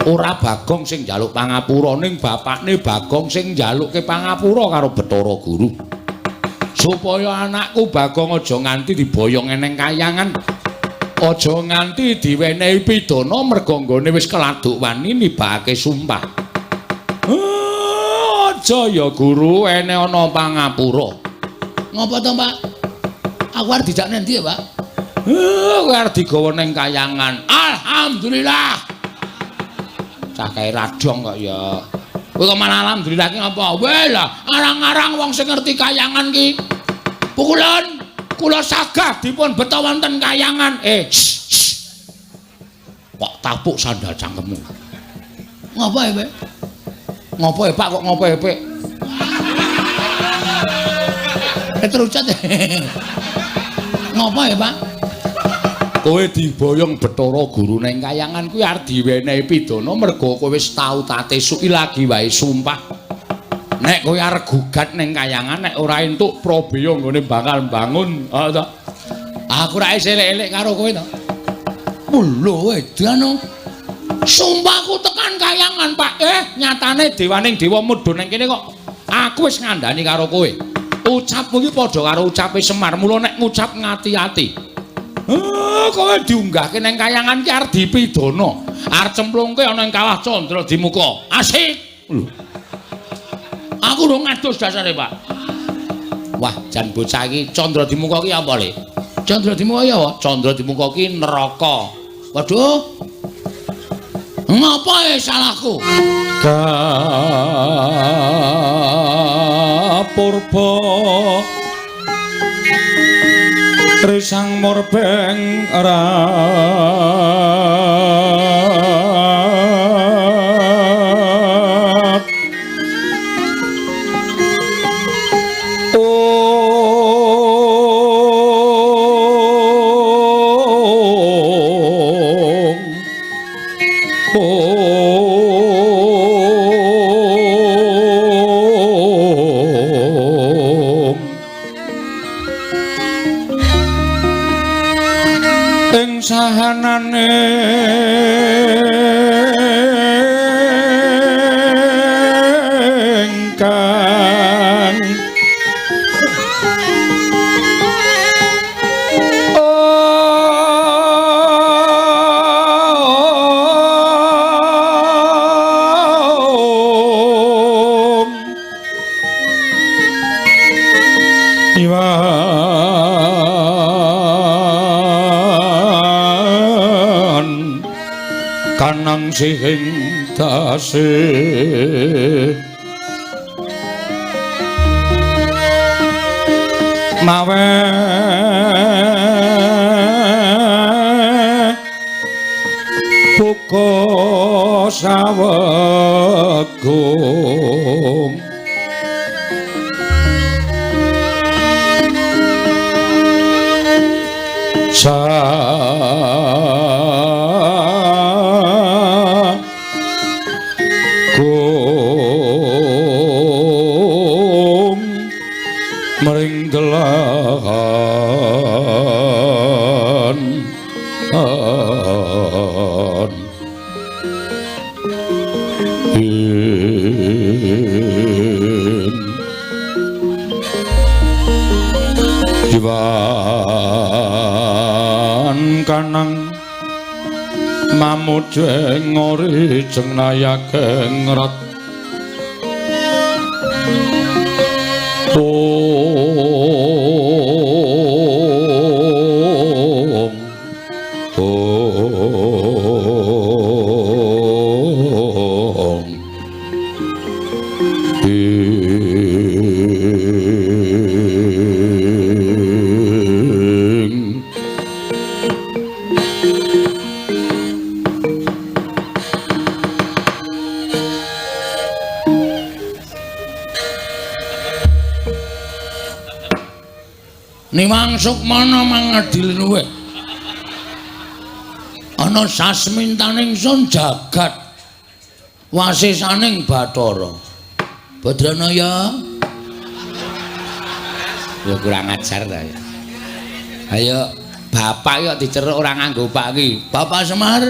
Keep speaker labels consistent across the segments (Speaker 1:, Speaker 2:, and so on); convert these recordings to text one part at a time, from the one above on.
Speaker 1: Ora Bagong sing njaluk pangapura ning bapakne Bagong sing njalukke pangapura karo Bathara Guru. Supaya anakku Bagong aja nganti diboyong eneng kayangan. Aja nganti diwenehi pidana merga nggone wis keladuk wani nibake sumpah. Aja ya Guru ene ana pangapura. Ngapa to, Pak? Aku arep dijak nang ndi ya, Pak? Kowe arep digawa ning kayangan. Alhamdulillah. Cah kae radong kok ya. Kowe kok malah alhamdulillah ki apa? Weh lah, arang-arang wong sing ngerti kayangan ki. Pukulan, kula sagah dipun beta wonten kayangan. Kok tapuk sandal cangkemmu. Ngapa ya, Pak? Ngapa ya, Pak? Kok ngapa ya, Pak? Terucat. Ngapa ya, Pak? Kowe diboyong Bathara Guru ning kayangan kuwi arep diwenehi pidana merga kowe wis tau tatesuki lagi wae sumpah. Nek kowe arep gugat ning kayangan nek ora entuk Prabeya nggone bakal bangun. Aku ra elek-elek karo kowe to. Lho edan. Sumpahku tekan kayangan, Pak. Nyatane dewaning dewa mudhun ning kene kok aku wis ngandani karo kowe. Ucapmu iki padha karo ucape Semar, mula nek ngucap ngati-ati. Kowe diunggahke ning kayangan ki arep dipidana. Arep cemplungke ana ing kawah Candra Dimuka. Asik. Lho. Aku lho ngadus dasare, Pak. Wah, jan bocah iki Candra Dimuka ki apa, Le? Candra Dimuka ya apa? Candra Dimuka ki neraka. Waduh. Ngapa salahku? Purba Risang murbeng erat sahanane engkang kanang sing tasih mawe buka sawegum mering delahan Iwan kanang mamujeng ori jengnayageng rat Niwang Sukmana mangadil luwe ana sasmintaning sun jagat wasisaning Bathara Badranaya ya kurang ajar ta ya. Ayo bapak yo diceruk ora nganggo Pak ki. Bapak Semar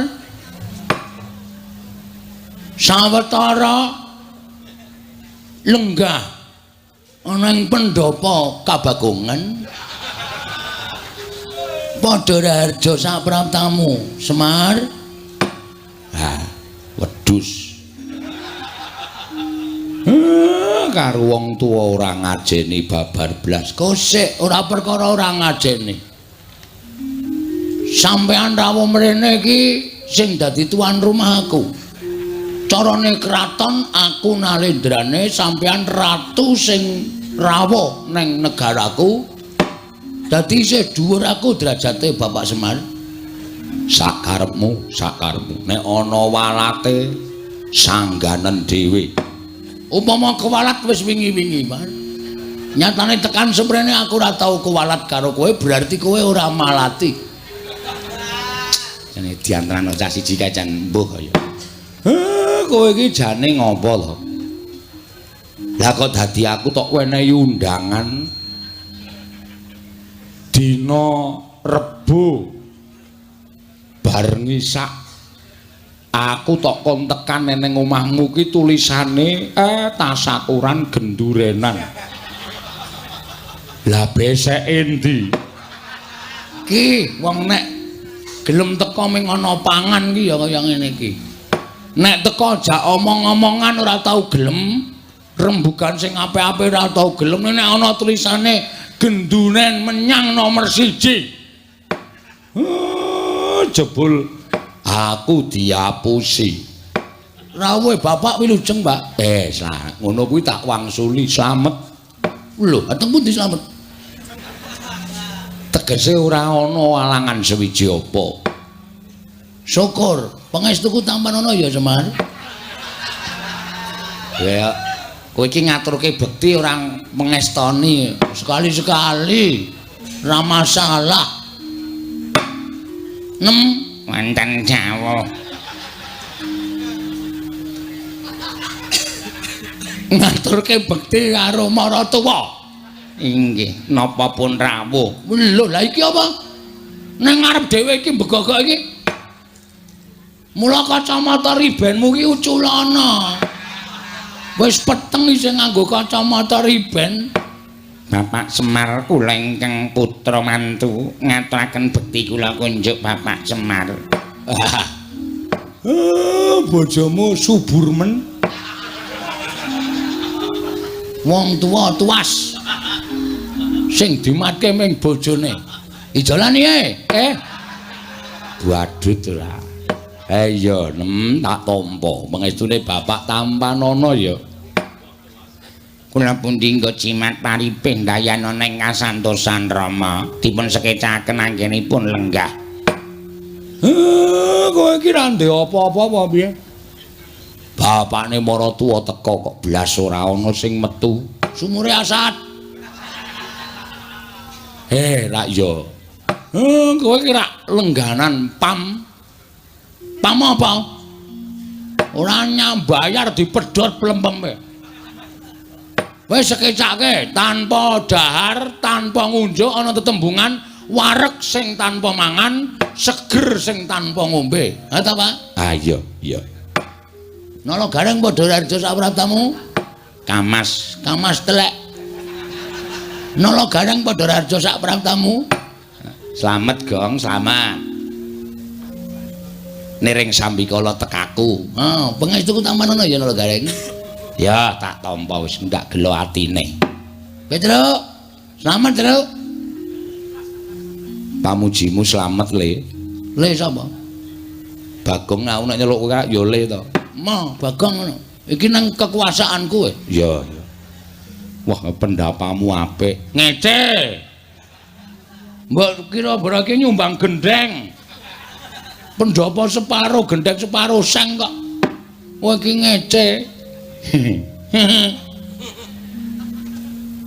Speaker 1: sawetara lenggah ana ing pendopo kabagongan padha raharja sapraptamu Semar. Ha, wedhus. Karo wong tuwa ora ngajeni babar blas. Kosek ora perkara ora ngajeni. Sampeyan rawuh mrene iki sing dadi tuan rumah aku. Carane kraton aku nalendrane sampeyan ratu sing rawuh ning negaraku. Dadi isih dhuwur aku derajate Bapak Semar. Sakarepmu, sakarepmu. Nek ana walate sangganen dhewe. Upama kewalat wis wingi-wingi, Mas. Nyatane tekan semrene aku ora tau kewalat karo kowe, berarti kowe ora malati. Jane diantarane cah siji kae jan mbuh kaya. Kowe iki jane ngopo to? Lah kok dadi aku tok wenehi undangan dina Rebo bar ngisak aku tok kon tekan ning omahmu ki tulisane tasakuran gendurenan. Lah besek endi? Ki wong nek gelem teko ming ana pangan ki ya kaya ngene iki. Nek teko jak omong-omongan ora tau gelem, rembugan sing apik-apik ora tau gelem, nek ana tulisane genduren menyang nomor 1. Jebul aku diapusi. Rawuhe bapak wilujeng, Mbak. Lah, ngono kuwi tak wangsuli slamet. Lho, ateng pundi slamet? Tegese ora ana alangan sewiji apa. Syukur, pangestuku tampan ana ya, Semar. Ya, kowe iki ngaturke bekti orang mengestoni sekali-sekali. Ora masalah. 6 wonten Jawa. Ngaturke bekti karo maratuwa. Inggih, napa pun rawuh. Lho, lah iki apa? Nang ngarep dhewe iki mbegogok iki. Mula kacamata ribenmu ki uculana. Wis peteng isih nganggo kacamata riben. Bapak Semar kula ingkang putra mantu ngaturaken bekti kula kunjuk Bapak Semar. Bojomu subur men. Wong tuwa tuas. Sing dimatke ming bojone. Ijolani Waduh ora. Iya, tak tampa. Mengestune bapak tampanana ya. Kula pundi nggo cimat paripih dayana ning kasantosan Rama dipun sekecaken anggenipun lenggah. Kowe iki ra ndek apa-apa apa piye? Bapakne maratuwa teka kok blas ora ana sing metu. Sumure asat. Rak ya. Kowe iki ra lengganan pam. Pam apa? Ora nyambayar dipedhot plempeme. Wis sekecake tanpa dahar, tanpa ngunjuk ana tetembungan wareg sing tanpa mangan, seger sing tanpa ngombe. Ha ta, Pak? Ah iya, iya. Nala gareng padha raja sapraptamu. Kamas telek. Nala gareng padha raja sapraptamu. Slamet, Gong, slamet. Nering sambikala tekaku. Pangestuku tampanana ya nala gareng. Ya tak tampa wis ndak gelo atine. Petruk. Slamet, Truk. Pamujimu slamet, Le. Le sapa? Bagong aku nek nyeluk kowe ya Le to. Bagong ngono. Iki nang kekuasaanku kowe. Iya. Wah, pendapamu apik. Ngece. Mbok kira berake nyumbang gendeng. Pendopo separo, gendeng separo seng kok. Wah iki ngece.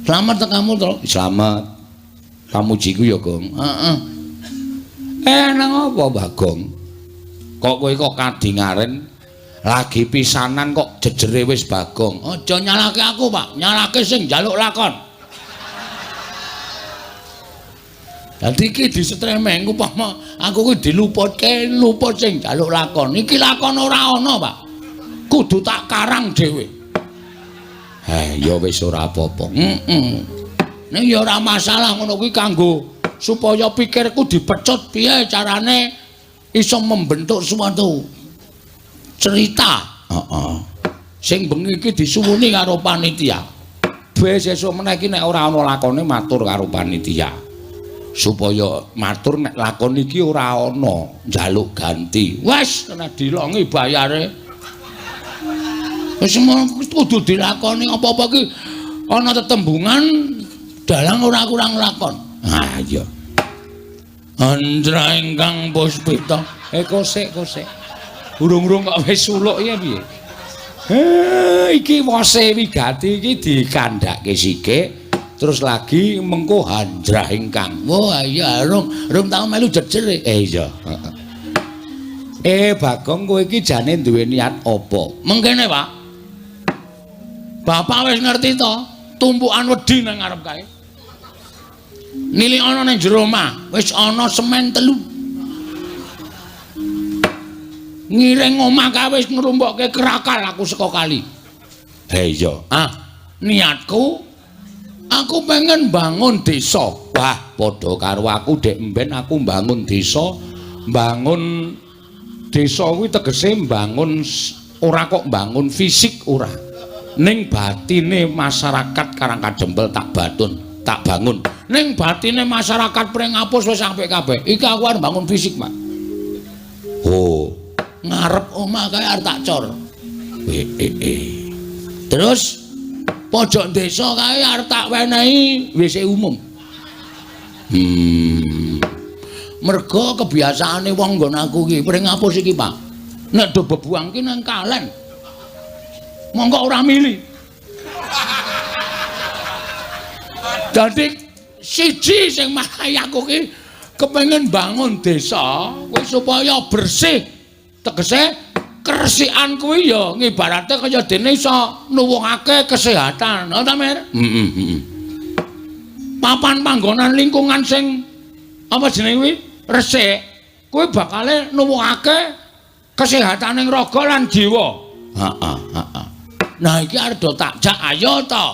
Speaker 1: Selamat tekamu to. Selamat. Pamujiku ya, Gong. Heeh. Nang apa, Bagong? Kok kowe kok kadingaren lagi pisanan kok jejere wis Bagong. Aja nyalake aku, Pak. Nyalake sing njaluk lakon. Dadi iki disetremeng upama aku kuwi diluputke, luput sing njaluk lakon. Iki lakon ora ana, Pak. kudu tak karang dhewe. Ya wis ora apa-apa. Nek ya ora masalah ngono kuwi kanggo supaya pikirku dipecut piye carane iso membentuk suatu cerita. Sing bengi iki disuwuni karo panitia. Besok meneh iki nek ora ana lakone matur karo panitia. Supaya matur nek lakon iki ora ana njaluk ganti. Wes nek dilongi bayare. Wis kudu dilakoni apa-apa ki ana tetembungan dalang ora kurang lakon. Ha iya. Andra ingkang puspita. Kosek. Urung-urung kok wis suluk ya piye? Iki wose wigati iki dikandhake sikik terus lagi mengko Handra ingkang. Wah iya rung tau melu jejer. Iya. Bagong kowe iki jane duwe niat apa? Mengkene, Pak. Bapak wis ngerti to, tumpukan wedi nang ngarep kae. Nili ana ning jero omah, wis ana semen 3. Ngiring omah kae wis ngrumbukke kerakal aku saka kali. Iya. Niatku aku pengen bangun desa. Wah, padha karo aku dek mben aku bangun desa. Bangun desa kuwi tegese bangun ora kok bangun fisik ora. Ning batine masyarakat Karangkadempel tak bangun. Ning batine masyarakat Pringapus wis apik kabeh. Iki aku arep bangun fisik, Pak. Oh, ngarep omah kae arep tak cor. Terus pojok desa kae arep tak wenehi WC umum. Mergo kebiasaane wong nggon aku iki Pringapus iki, Pak. Nek do bebuang ki nang kalen. Monggo ora milih. Dadi siji sing marai aku ki kepengin bangun desa kuwi supaya bersih. Tegese kersikan kuwi ya ngibarate kaya dene iso nuwuhake kesehatan. Ngono ta, Mir? Papan panggonan lingkungan sing apa jenenge kuwi resik kuwi bakale nuwuhake kesehatan ing raga lan jiwa. Nah iki arep tak jak ayo to.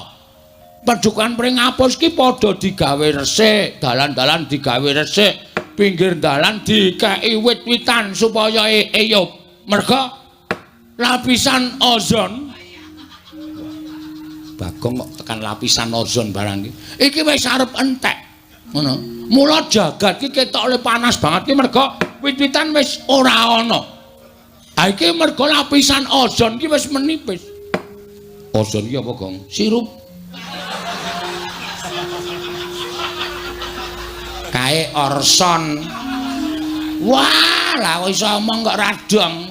Speaker 1: Padukan Pringapus ki padha digawe resik, dalan-dalan digawe resik, pinggir dalan dikeki wit-witan supaya eyup. Merga lapisan ozon. Bagong kok tekan lapisan ozon barang iki. Iki wis arep entek. Ngono. Mula jagat ki ketok le panas banget ki merga wit-witan wis ora ana. Ha iki merga lapisan ozon ki wis menipis. Ozon iki apa, Gong? Sirup. Kae Orson. Wah, lah kok iso omong kok radong.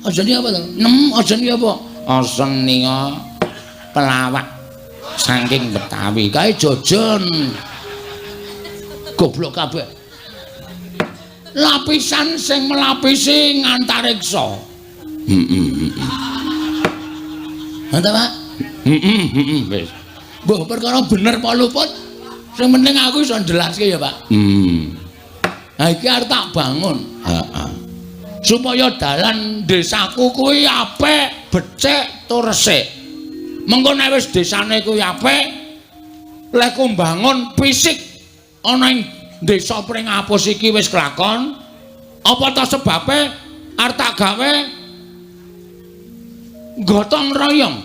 Speaker 1: Ozon iki apa to? Ozon iki apa? Ozon nika pelawak saking Betawi. Kae jojon. Goblok kabeh. Lapisan sing melapisi ngantariksa. Mantap, Pak? Wis. Mbah perkara bener apa luput? Sing penting aku iso ndelaske ya, Pak. Ha iki arep tak bangun. Supaya dalan desaku kuwi apik, becik, tur resik. Mengko nek wis desane kuwi apik, lek ku mbangun fisik ana ing desa Pringapus iki wis kelakon, apa ta sebabe arep tak gawe gotong royong.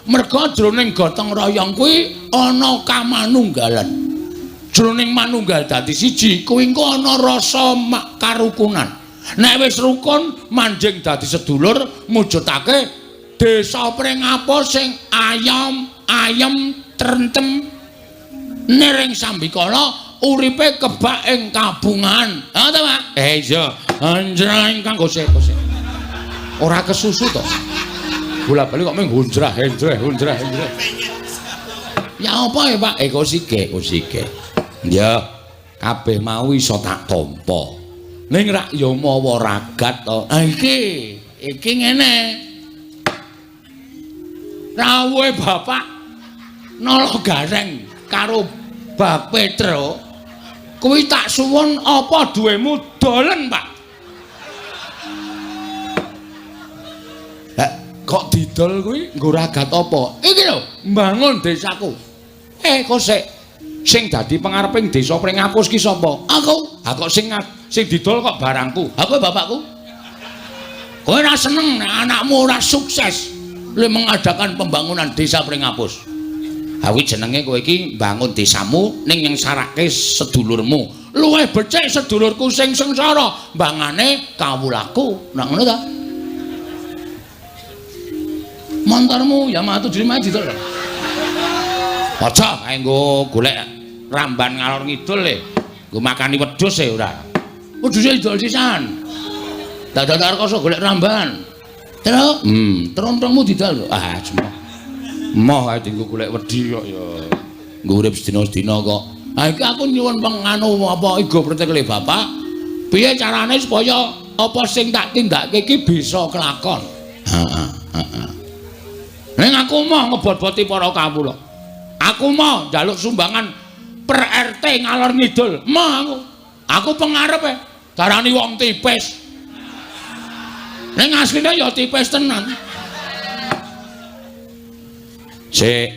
Speaker 1: Merga jroning gotong royong kuwi ana kamanunggalan. Jroning manunggal dadi siji kuwi engko ana rasa karukunan. Nek wis rukun manjing dadi sedulur mujudake desa Pringapus sing ayem trentem nering sambikala uripe kebak ing kabungan. Ha ta, Pak? Iya. Anjra ingkang gosek. Ora kesusu to. Bola-bali kok mung hunjrah. Ya apa ya, Pak? Kosike. Ya, kabeh mau iso tak tampa. Ning rak ya mawa ragat to. Iki ngene. Rawuhe bapak nala gareng karo Bak Petro kuwi tak suwun apa duwemu dolen, Pak. kok didol kuwi nggo ragat apa? Iki lho, mbangun desaku. Kok sing dadi pengareping desa Pringapus ki sapa? Aku. Kok sing didol kok barangku. Aku bapakku. Kowe ora seneng nek anakmu ora sukses le mengadakan pembangunan desa Pringapus. Kuwi jenenge kowe iki bangun desamu ning yang sarake sedulurmu. Luwih becik sedulurku sing sengsara, mbangane kawulaku. Nek ngono ta? Montormu ya matu dirima didol. Aja kae nggo golek ramban ngalor ngidul le. Nggo makani wedhus e ora. Wedhus idol sisan. Dadak rekoso golek ramban. Terus trontongmu didol. Cuma moh ae dienggo golek wedi kok ya. Nggo urip sedina-sedina kok. Iki aku nyuwun penganu apa iga pretekle Bapak. Piye carane supaya apa sing tak tindakke iki bisa kelakon. Heeh. Ning aku mau ngebot-boti para kawula. Aku mau njaluk sumbangan per RT ngalor ngidul. Mau aku. Aku pengarepe darani wong tipis. Ning asline ya tipis tenan. Sik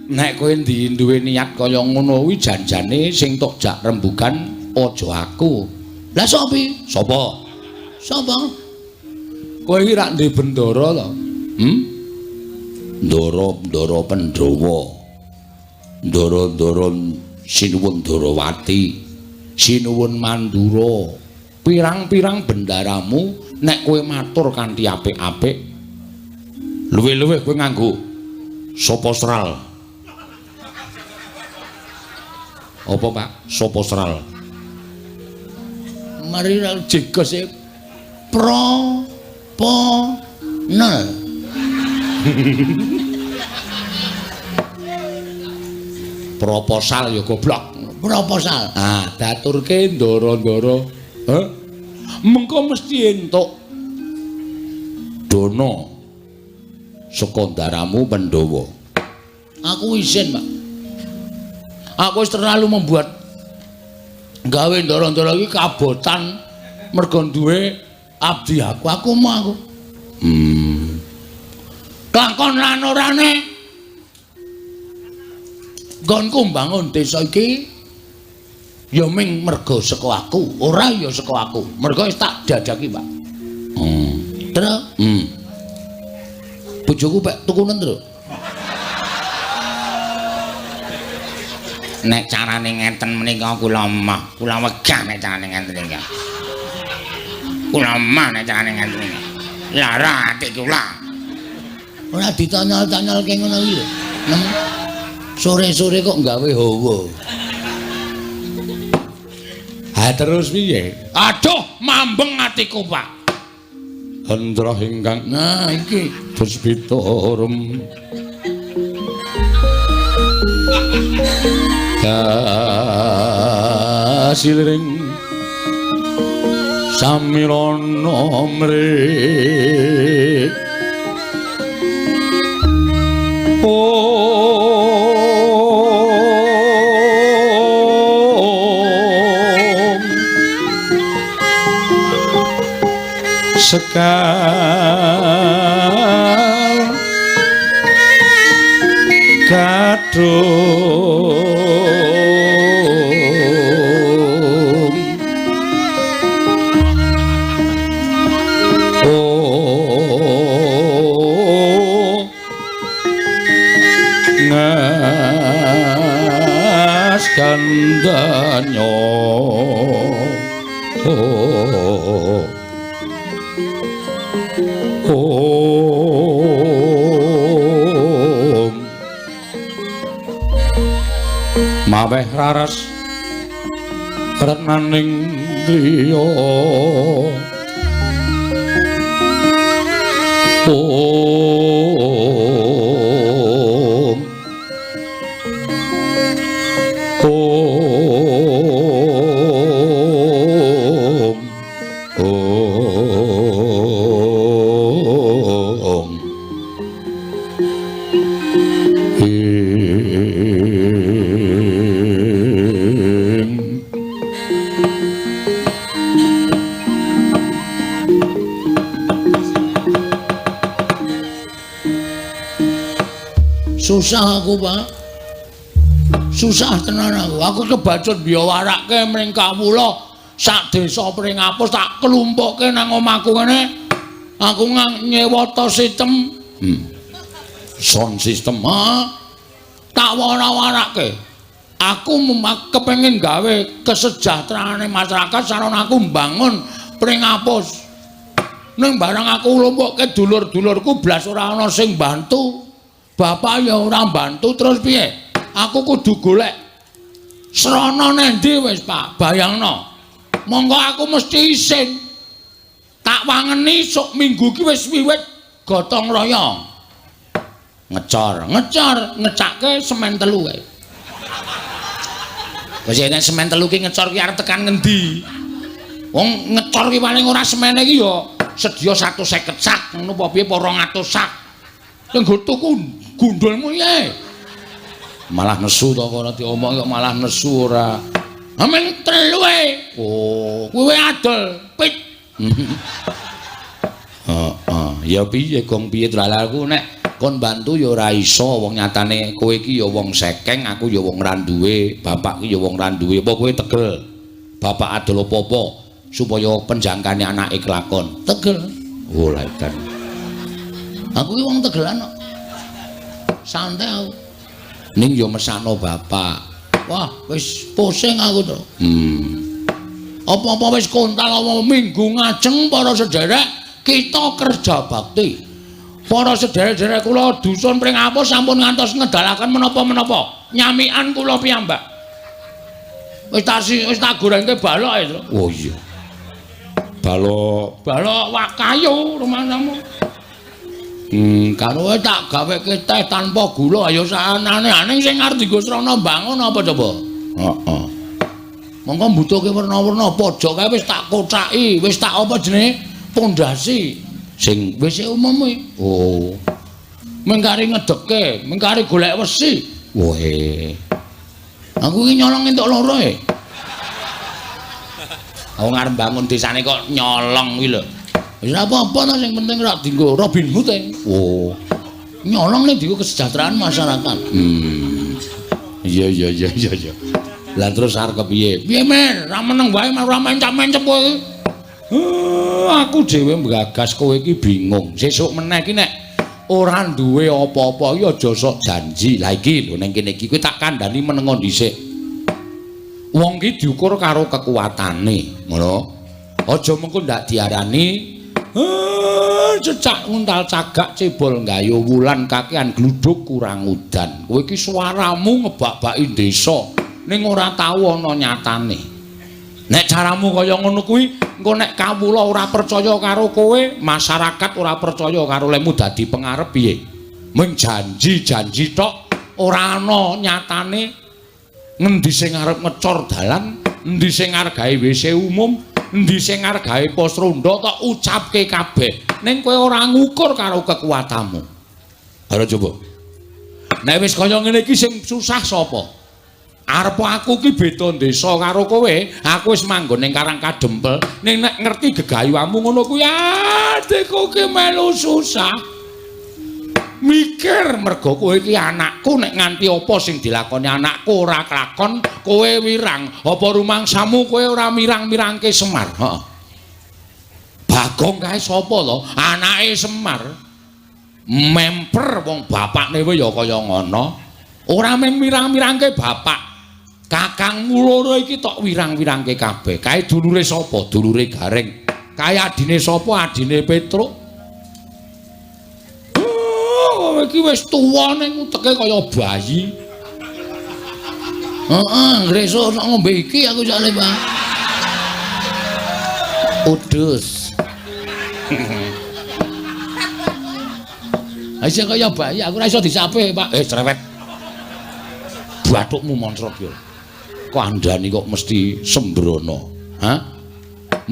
Speaker 1: nek kowe duwe niat kaya ngono kuwi janjane sing tok jak rembugan aja aku. Lah sopi? Sapa? Sapa? Kowe iki rak ndek bendara to? Ndara Pandhawa. Ndara Sinuwun Darawati. Sinuwun Mandura. Pirang-pirang bendaramu nek kowe matur kanthi apik-apik luwih-luwih kowe nganggo soposral. Apa Pak? Soposral. Mari jegos e nel. Proposal ya goblok. Proposal. Daturke ndara-ndara. Mengko mesti entuk dana saka ndaramu Pandhawa. Aku isin, Pak. Aku wis terlalu membuat gawe ndara-ndara iki kabotan mergo duwe abdi aku. Aku mau aku. Lakon lan orane nggonku mbangun desa iki ya ming mergo saka aku, ora ya saka aku. Mergo wis tak dadaki, Pak. Terus bojoku pek tukunen terus. Nek carane ngenten menika kula mah, kula wegah nek carane ngenten iki. Kula mah nek carane ngenten iki. Lara ati kula. Ora ditanyal-tanyalke ngono iki lho. Sore-sore kok gawe hawa. Terus piye? Aduh, mambeng atiku, Pak. Hendra ingkang iki puspitorum. Kasilring samirana mrih. Sekar kadung ngas kandanya maweh raras renaning griya Susah aku, Pak. Susah tenan aku. Aku kebacut biawarake mring kawula sak desa Pringapus tak kelumpukke nang omahku ngene. Aku nyewa to sistem. Sound system, tak wara-warake. Aku kepengin gawe kesejahteraane masyarakat sarana aku mbangun Pringapus. Ning barang aku lumpukke dulur-dulurku blas ora ana sing bantu. Bapak ya ora bantu terus piye? Aku kudu golek srana nendi wis, Pak. Bayangno. Monggo aku mesti isin. Tak wangeni sok minggu ki wis wiwit gotong royong. Ngecor, ngecake semen 3 kae. Wis nek semen 3 ki ngecor ki arep tekan ngendi? Wong ngecor ki paling ora semene ki ya sedia 150 sak, ngono apa piye 200 sak. Sing go tuku gundulmu ya. Malah nesu to ora diomong kok malah nesu ora. Amen 3 ae. Oh, kuwi adol, pit. Ya piye gong piye dalaku nek kon bantu ya ora iso wong nyatane kowe iki ya wong sekeng, aku ya wong ra duwe, bapak ki ya wong ra duwe. Apa kowe tegel? Bapak adol apa-apa supaya penjangkane anake kelakon. Tegel. Oh, lha edan. Aku ki wong tegelan kok. Santai aku. Ning ya mesakno bapak. Wah, wis pusing aku to. Apa-apa wis kontal apa minggu ngajeng para sederek kita kerja bakti. Para sederek-sederek kula dusun Pringapus sampun ngantos ngedalaken menapa-menapa. Nyamikan kula piyambak. Wis tak gorengke balok itu. Oh iya. Balok wakayu rumahmu. Karo tak gaweke teh tanpa gula ya sanane ning sing arep dienggo srana bangun apa coba? Heeh. Monggo mbutuhke werna-werna pojok kae wis tak kocaki, wis tak apa jenenge? Pondasi sing wis umum kuwi. Oh. Mengkari ngedekke, mengkari golek wesi. Woe. Aku iki nyolong entuk loro e. Aku ngarep bangun desane kok nyolong kuwi lho. Wis apa-apa to sing penting rak dienggo Robin Hood e. Oh. Nyolong ning dienggo kesejahteraan masyarakat. Iya. Lah terus arep kepiye? Piye men? Ra meneng wae ora mencap-mencep kowe. Aku dhewe mgagas kowe iki bingung. Sesuk meneh iki nek ora duwe apa-apa ya aja sok janji. Lah iki lho ning kene iki kowe tak kandhani menengo dhisik. Wong iki diukur karo kekuatane, ngono. Aja mengko ndak diarani cecak nguntal cagak cebol nggayo wulan kakean gluduk kurang udan. Kowe iki suaramu ngebak-baki desa ning ora tau ana nyatane. Nek caramu kaya ngono kuwi, engko nek kawula ora percaya karo kowe, masyarakat ora percaya karo lemu dadi pengarep piye? Mung janji-janji tok, ora ana nyatane. Ngendi sing arep ngecor dalan, endi sing arep gawe WC umum, endi sing arep gawe pos ronda tok ucapke kabeh. Ning kowe ora ngukur karo kekuatanmu. Ayo coba. Nek wis kaya ngene iki sing susah sapa? Arep aku ki beda desa karo kowe, aku wis manggon ning Karang Kadempel, ning nek ngerti gegayuhanmu ngono kuwi adikku ki melu susah. Mikir mergo kowe iki anakku nek nganti apa sing dilakoni anakku ora kelakon, kowe wirang. Apa rumangsamu kowe ora mirang-mirangke Semar? Heeh. Bagong kae sapa to? Anake Semar. Memper wong bapakne wae ya kaya ngono. Ora mung mirang-mirangke bapak. Kakangmu loro iki tok wirang-wirangke kabeh. Kae dulure sapa? Dulure Gareng. Kae adine sapa? Adine Petruk. Kowe iki wis tuwa ning uteke kaya bayi. Heeh, ngresuk sak ngombe iki aku jane, Pak. Udus. Aja kaya bayi, aku ora iso dicape, Pak. Cerewet. Bathukmu monsrot yo. Kandhani kok mesti sembrono. Hah?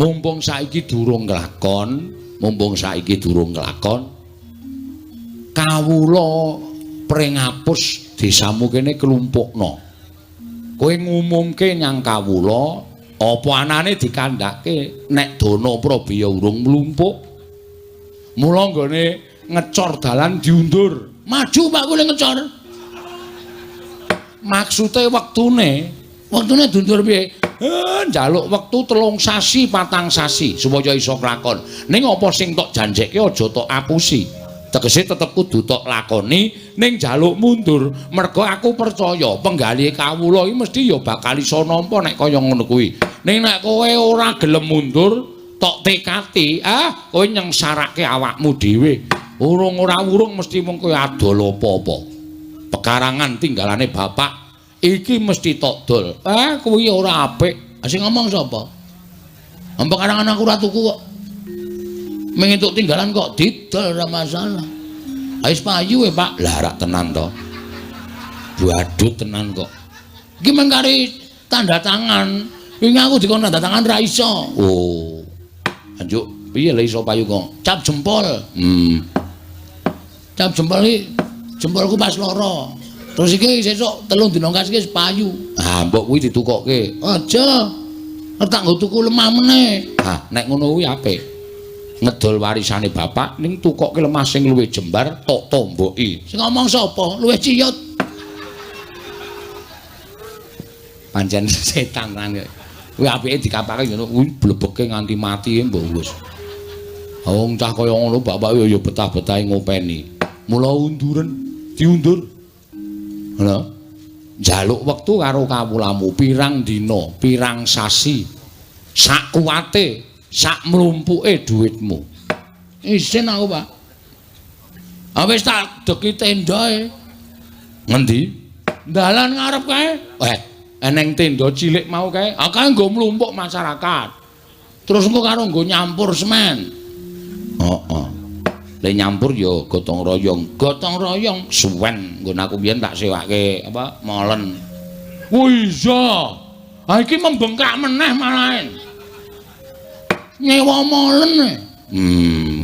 Speaker 1: Mumpung saiki durung nglakon, kawula Pringapus desamu kene kelumpukna. Kowe ngumumke nyang kawula apa anane dikandhake nek Dana Prabaya urung mlumpuk. Mula nggone ngecor dalan diundur. Maju Pak kowe ngecor. maksude wektune dundur piye njaluk wektu 3 sasi 4 sasi supaya iso klakon ning apa sing tok janjekke aja tok apusi tegese tetep kudu tok lakoni ning njaluk mundur mergo aku percaya penggali kawula iki mesti ya bakal iso nampa nek kaya ngono kuwi ning nek kowe ora gelem mundur tok tekati kowe nyengsarake awakmu dhewe urung ora urung mesti mung kowe adol apa-apa pekarangan tinggalane bapak iki mesti tok dol. Kuwi ora apik. Sing ngomong sapa? Ampek karangan aku ora tuku kok. Mengentuk tinggalan kok didol ora masalah. Wis payu Pak. Lah rak tenan to. Badut tenan kok. Iki mengkari tanda tangan. Wingi aku dikon tanda tangan ra iso. Oh. Anjuk, piye lek iso payu kok? Cap jempol. Cap jempol iki jempolku pas lara. Terus iki sesuk 3 dina kas iki payu. Mbok kuwi ditukokke. Aja. Tak nggo tuku lemah meneh. Nek ngono kuwi apik. Ngedol warisane bapak ning tukokke lemah sing luwih jembar tok tomboki. Sing ngomong sapa? Luwih ciyut. Pancen setan kan. Kuwi apike dikapake ngono kuwi blebeke nganti mati mbok wis. Wong cah kaya ngono bapak ya betah-betahe ngopeni. Mula unduren, diundur. Lho. Njaluk wektu karo kawulamu pirang dina, pirang sasi. Sak kuwate, sak mlumpuke dhuwitmu. Isin aku, Pak. Wis tak deki tendae. Ngendi? Dalan ngarep kae. Eneng tenda cilik mau kae. Kae nggo mlumpuk masyarakat. Terus engko karo nggo nyampur semen. Lek nyampur ya gotong royong suwen nggon aku biyen tak sewake apa molen. Wis iya. Iki membengkak meneh malahan. Nyewa molen.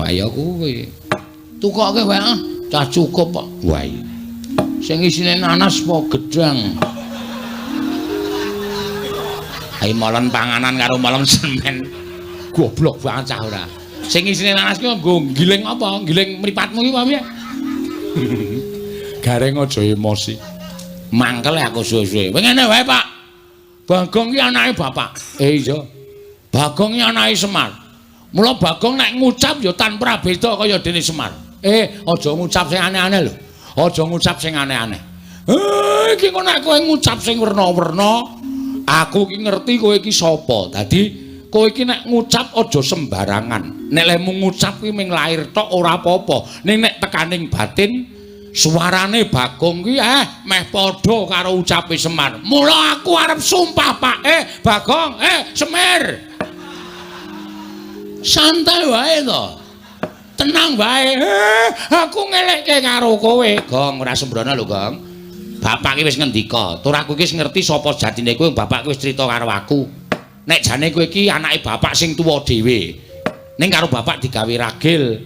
Speaker 1: Ayo kuwi. Tukoke wae cah cukup kok. Wah iya. Sing isine nanas apa gedang. Ayo molen panganan karo molen semen. Goblok banget cah ora. Sing isine nanas ki nggo giling apa? Giling mripatmu iki apa piye? Gareng aja emosi. Mangkel aku suwe-suwe. Ngene wae, Pak. Bagong ki anake bapak. Iya. Bagong ki anake Semar. Mula Bagong nek ngucap ya tanpa beda kaya dene Semar. Aja ngucap sing aneh-aneh lho. Aja ngucap sing aneh-aneh. Iki kok nek kowe ngucap sing werna-werna, aku ki ngerti kowe iki sapa. Dadi kowe iki nek ngucap aja sembarangan. Nek lemu ngucap kuwi ming lair tok ora apa-apa. Ning nek tekaning batin suarane Bagong kuwi meh padha karo ucape Semar. Mula aku arep sumpah, Pak. Bagong, Semar. Santai wae to. Tenang wae. Aku ngelekke karo kowe, Gong, ora sembrono lho, Gong. Bapak ki wis ngendika, tur aku iki ngerti sapa jatine kowe, bapak ki wis crita karo aku. Nek jane kowe iki anake bapak sing tuwa dhewe. Ning karo bapak digawe ragil.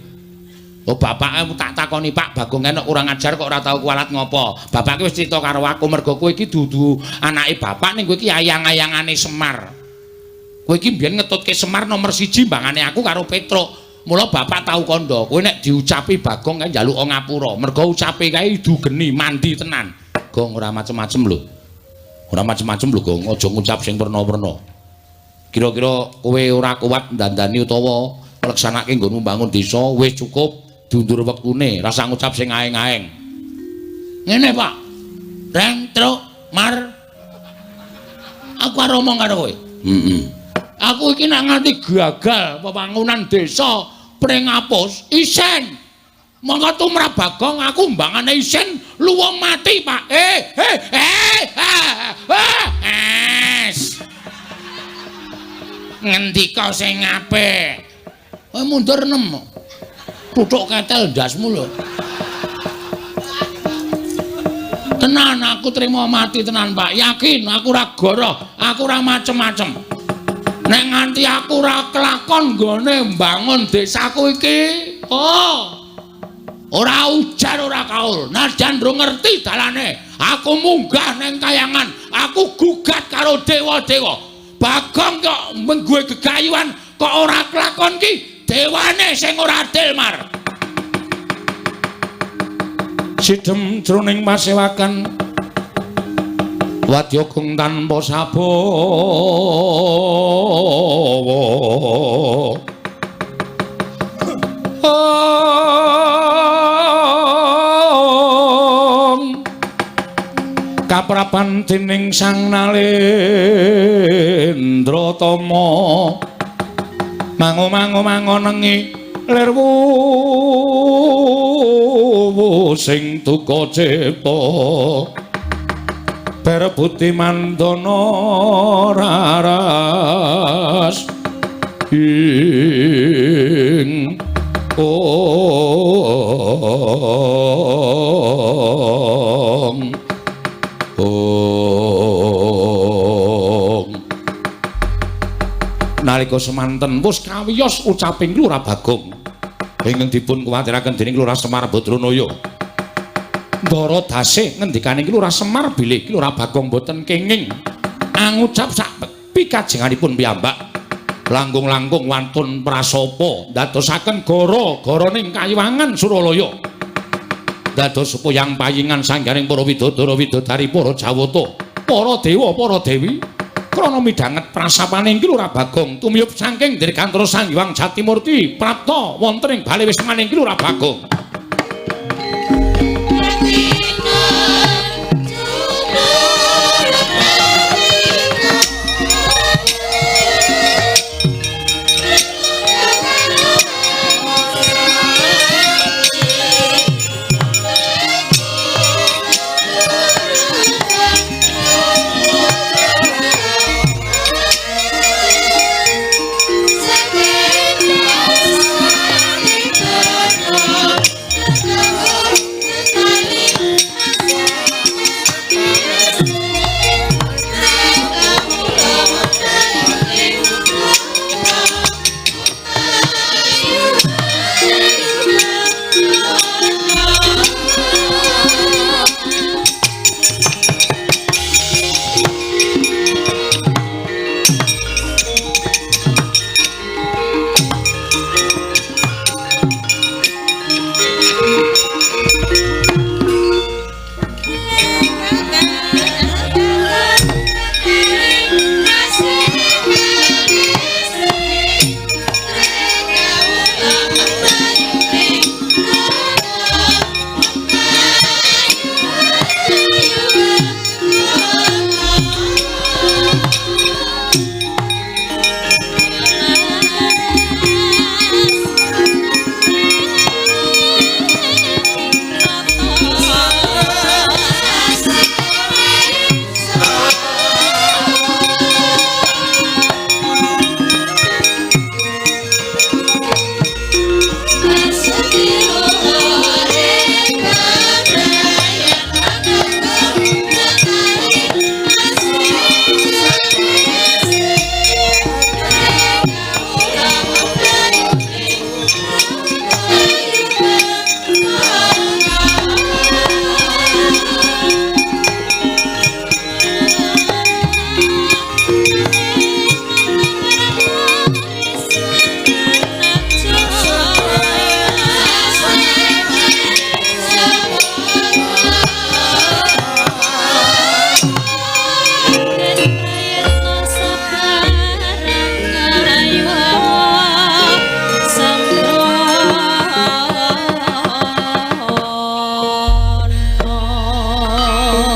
Speaker 1: Bapak tak takoni, Pak, Bagong enek kurang ajar kok ora tau kualat ngopo. Bapak ki wis crita karo aku mergo kowe iki dudu anake bapak ning kowe iki ayang-ayangane Semar. Kowe iki mbiyen ngetutke Semar nomor 1 mbangane aku karo Petruk. Mula bapak tau kandha, kowe nek diucapi Bagong kae njaluk ngapura. Mergo ucape kae dugeni mandi tenan. Gong ora macem-macem lho. Ora macem-macem lho, Gong. Aja ngucap sing werna-werna. Kira-kira kowe ora kuat ndandani utawa ngleksanake nggonmu mbangun desa, wis cukup diundur wektune, rasa ngucap sing aeng-aeng. Ngene, Pak. Reng, Truk, Mar. Aku arep ngomong karo kowe. Aku iki nek nganti gagal pembangunan desa Pringapus isen. Monggo tumrap Bagong aku mbangane isen luwung mati, Pak. Ngendika sing apik. Kowe mundur nem. Tutuk ketel ndasmu lho. Tenan aku trimo mati tenan, Pak. Yakin aku ora goroh, aku ora macem-macem. Nek nganti aku ora kelakon nggone mbangun desaku iki, ora ujar ora kaul. Najan ndro ngerti dalane, aku munggah ning kayangan, aku gugat karo dewa-dewa. Bagong kok mengguwe gegayuhan kok ora kelakon ki, dewane sing ora adil, Mar. Sidhem jroning masewakan Wadya kung tanpa sabawa kaprapan dening Sang Nalendra Tama mango-mango-mangonengi lerwu sing duka cipta Perbuti Mandana raras ing nalika semanten wus kawiyos ucaping Lurah Bagong ingkang dipun kuwatiraken dening Lurah Semar Badranaya Ndara dasih ngendikaning Lurah Semar bilih Lurah Bagong boten kenging angucap sak pikajenganipun piyambak langkung-langkung wantun prasapa ndadosaken gara-garaning Kayiwangan Suralaya dados supayang payingan sanggaring para widodara-widodari para Jawata para dewa para dewi krana midhanget prasapaning Lurah Bagong tumiyup saking Dirgantara Sang Hyang Jatimurti prapta wonten ing bale wismaning Lurah Bagong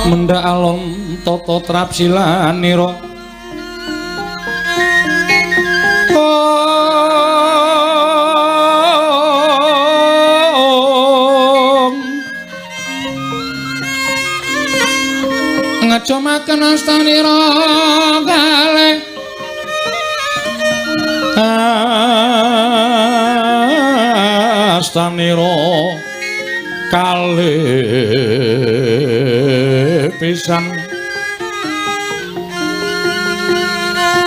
Speaker 1: Mendak alon tata trapsilanira ngacomaken astanira kalih astanira kalih pisan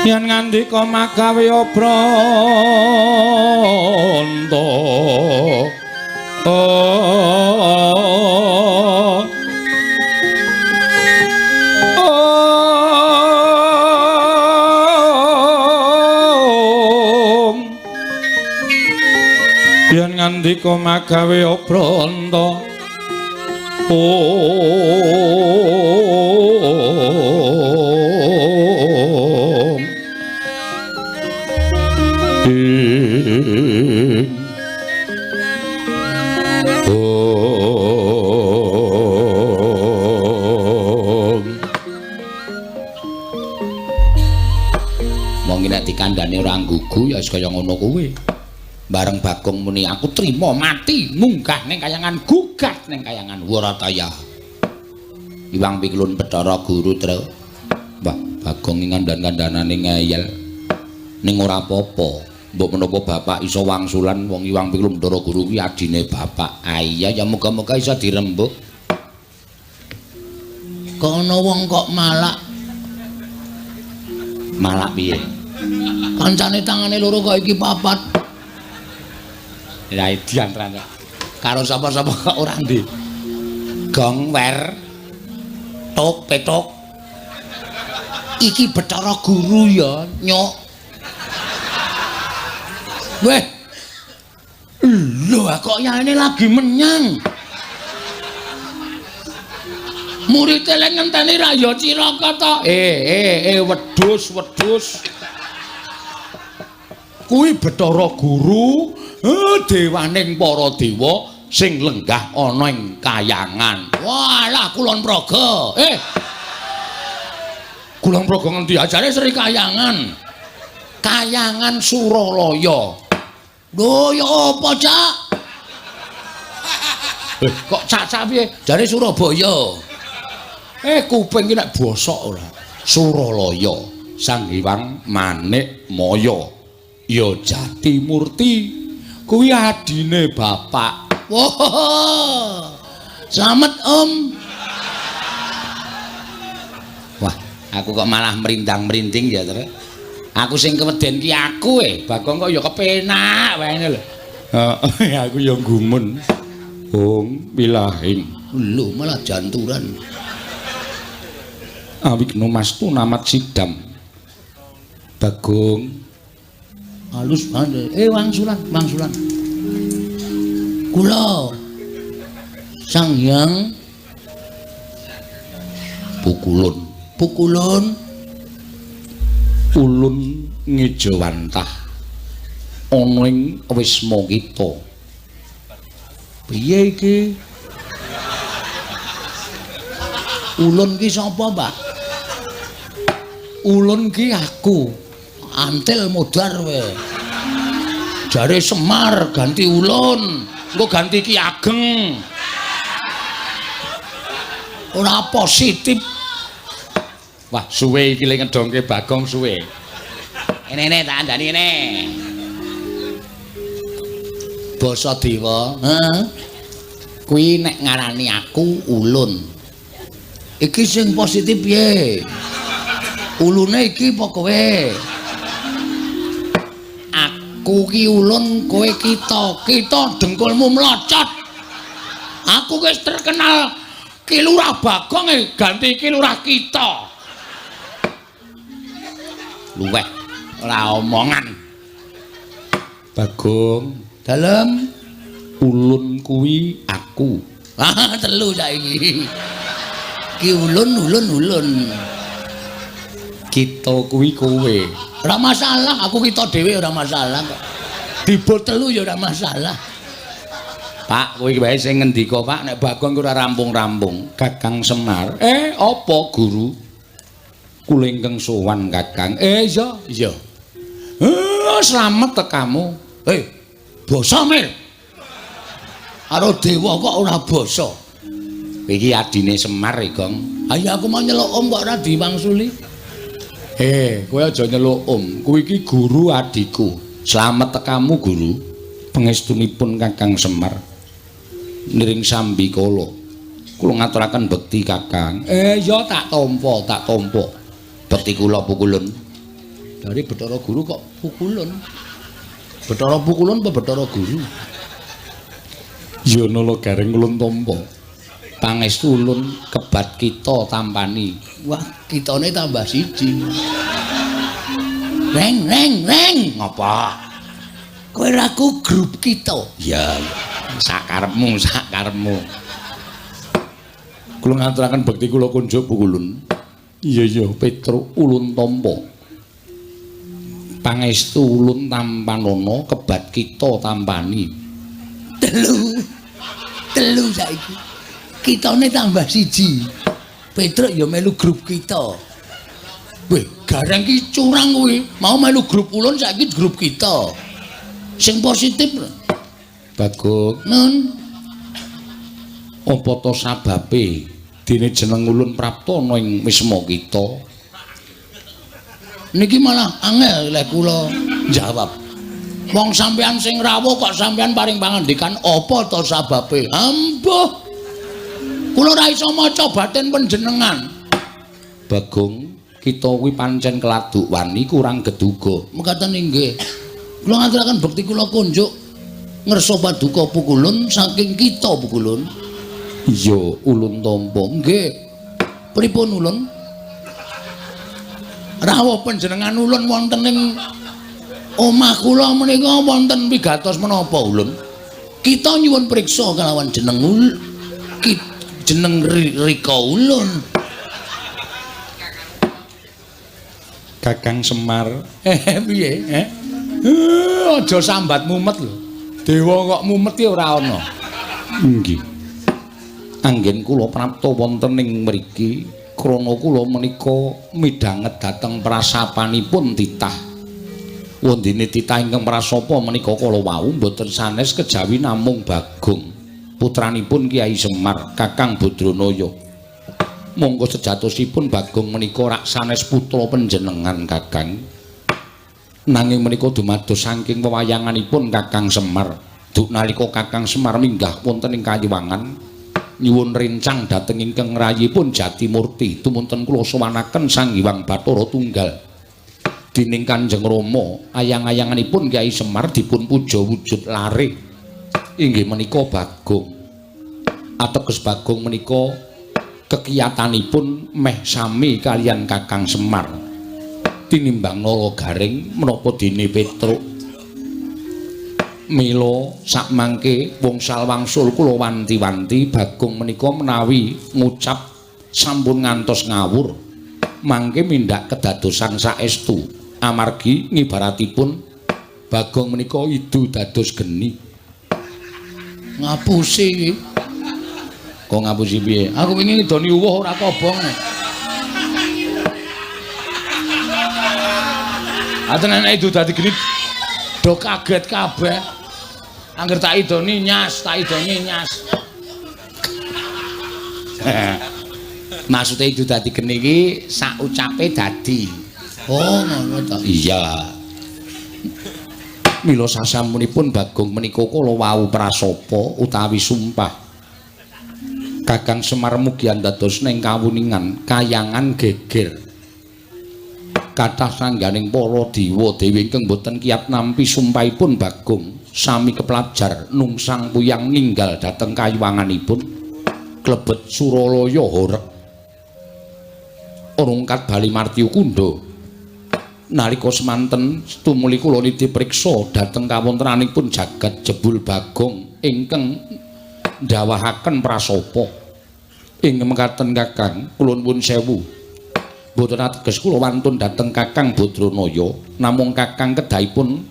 Speaker 1: yen ngandika magawe obranta yen ngandika magawe obranta Prabu ya wis kaya ngono kuwi. Bareng Bagong muni aku trima mati munggah ning kayangan gugat ning kayangan Warataya. Iwang Pikulun Bathara Guru Tra. Mbah Bagong ngandhan-kandhanane ngeyel ning ora apa-apa. Mbok menapa bapak iso wangsulan wong Iwang Pikulun Bathara Guru kuwi adine bapak. Iya ya muga-muga iso dirembuk. Kok ana wong kok malak. Malak piye? Kancane tangane loro kok iki papat. Ya edian rene. Karo sapa-sapa kok ora ndi. Gong wer. Tok petok. Iki Bathara Guru ya, Nyok. Weh. Lho kok yaene lagi menyang. Murid lek ngenteni ra ya Ciraka to. Wedhus. Kuwi Bathara Guru, dewaning para dewa sing lenggah ana ing kayangan. Walah Kulon Praga. Kulon Praga ngendi ajare Sri Kayangan. Kayangan Suralaya. Lho ya apa, Cak? Kok Cak piye? Jare Surabaya. Kuping iki nek bosok ora. Suralaya, Sang Hyang Manikmaya. Ya Jatimurti kuwi adine bapak. Wah. Slamet, Om. Wah, aku kok malah merindang-merinding ya, Tru. Aku sing keweden ki aku Bagong kok ya kepenak wae lho. Heeh, aku ya gumun. Om Wilahing. Lho, malah janturan. Awikno Mastu namat sidam. Bagong. Halus banget. Wangsulan. Kula Sang Hyang Pukulun ulun ngejawantah ana ing wisma kita. Piye iki? Ulun ki sapa, Mbak? Ulun ki aku. Antil modar we. Jare Semar ganti Ulun, engko ganti Ki Ageng. Ora positif. Wah, suwe iki le ngedongke Bagong suwe. Ene tak andani ngene. Basa dewa, kuwi nek ngarani aku Ulun. Iki sing positif piye? Ulune iki apa kowe? Aku ki Ulun, kowe kita dengkulmu mlocot. Aku wis terkenal Ki Lurah Bagong ganti Ki Lurah kita. Luweh ora omongan. Bagong, dalem Ulun kuwi aku. Telu saiki. Ki Ulun. Kita kuwi kowe. Ora masalah, aku kita dhewe ora masalah kok. Dibot telu ya ora masalah. Pak, kowe iki wae sing ngendika, Pak, nek Bagong ora rampung-rampung. Kakang Semar. Apa Guru? Kula ingkang sowan Kakang. Iya. Slamet tekamu. Basa Mir. Karo dewa kok ora basa. Iki adine Semar, Gong. Ayo aku mau nyeluk Om kok ora diwangsuli. Kowe aja nyeluk Om. Kuwi iki guru adikku. Slamet tekamu, Guru. Pangestunipun Kakang Semar. Niring sambikala. Kula ngaturaken bekti Kakang. Ya tak tampa. Bekti kula Pukulun. Dari Bathara Guru kok Pukulun. Bathara Pukulun apa Bathara Guru? Ya nala gareng ulun tampa. Pangestu ulun kebat kita tampani. Wah, kitane tambah siji. Reng. Ngapa? Kowe raku grup kita. Ya, sakarepmu. Kula ngaturaken bekti kula kunjuk Pukulun. Iya, Petruk ulun tampa. Pangestu ulun tampanana kebat kita tampani. Telu saiki. Kitane tambah siji. Petruk ya melu grup kita. Weh, Gareng ki curang kuwi. Mau melu grup ulun saiki grup kita. Sing positif. Bagong. Nun. Apa to sababe dene jeneng ulun prapta ana ing wisma kita? Niki malah angel lek kula jawab. Wong sampean sing rawuh kok sampean paring pangandikan apa to sababe? Ambuh. Kula ora iso maca batin panjenengan. Bagong, kita kuwi pancen keladuk wani kurang geduga. Mekaten inggih. Kula ngaturaken bekti kula kunjuk ngersa paduka pukulun saking kita pukulun. Iya, ulun tampa. Nggih. Pripun ulun? Rawuh panjenengan ulun wonten ing omah kula menika wonten pigatos menapa ulun? Kita nyuwun priksa kelawan jeneng jeneng Rika ulun. Kakang Semar. Piye? Aja sambat mumet lho. Dewa kok mumet ya ora ana. Nggih. Anggen kula prapta wonten ing mriki. Krana kula menika midhanget dhateng prasapanipun titah. Wondene titah ingkang prasapa menika kala wau boten sanes kejawi namung Bagong, putranipun Kyai Semar, Kakang Badranaya. Monggo sejatosipun Bagong menika rak sanes putra panjenengan Kakang. Nanging menika dumados saking wewayanganipun Kakang Semar. Duk nalika Kakang Semar minggah wonten ing Kayuwangan, nyuwun rencang dhateng ingkang rayipun Jatimurti tumunten kula sowanaken Sang Hyang Bathara Tunggal dening Kanjeng Rama ayang-ayanganipun Kyai Semar dipun puja wujud lare inggih menika Bagong. Ateges Bagong menika kekiyatanipun meh sami kalian Kakang Semar tinimbang Nala Garing menapa dene Petruk. Mila sakmangke wungsal wangsul kula wanti-wanti Bagong menika menawi ngucap sampun ngantos ngawur mangke mindak kedadosan saestu amargi ngibaratipun Bagong menika idu dados geni. Ngapusi kok ngapusi piye? Aku wingi ngidoni uwuh ora kobong. Atenan idu dadi geni do kaget kabeh. Angger tak idoni nyas. Maksude itu dadi geni iki sak ucape dadi. Oh, ngono ta. Iya. Mila sasampunipun Bagong menika kala wau prasapa utawi sumpah. Kakang Semar mugi dados ning kawuningan kayangan geger. Kathah sangganing para dewa dewi ingkang boten kiyat nampi sumpahipun Bagong sami kepelajar nungsang puyang ninggal dhateng kayuwanganipun klebet Suralaya horeg rungkat bali Martya Kunda. Nalika semanten tumuli kula niti priksa dhateng kawontenanipun jagat jebul Bagong ingkang ndawahaken prasapa ing mekaten Kakang kula nuwun sewu. Boten ateges kula wantun dhateng Kakang Badranaya, namung Kakang kedahipun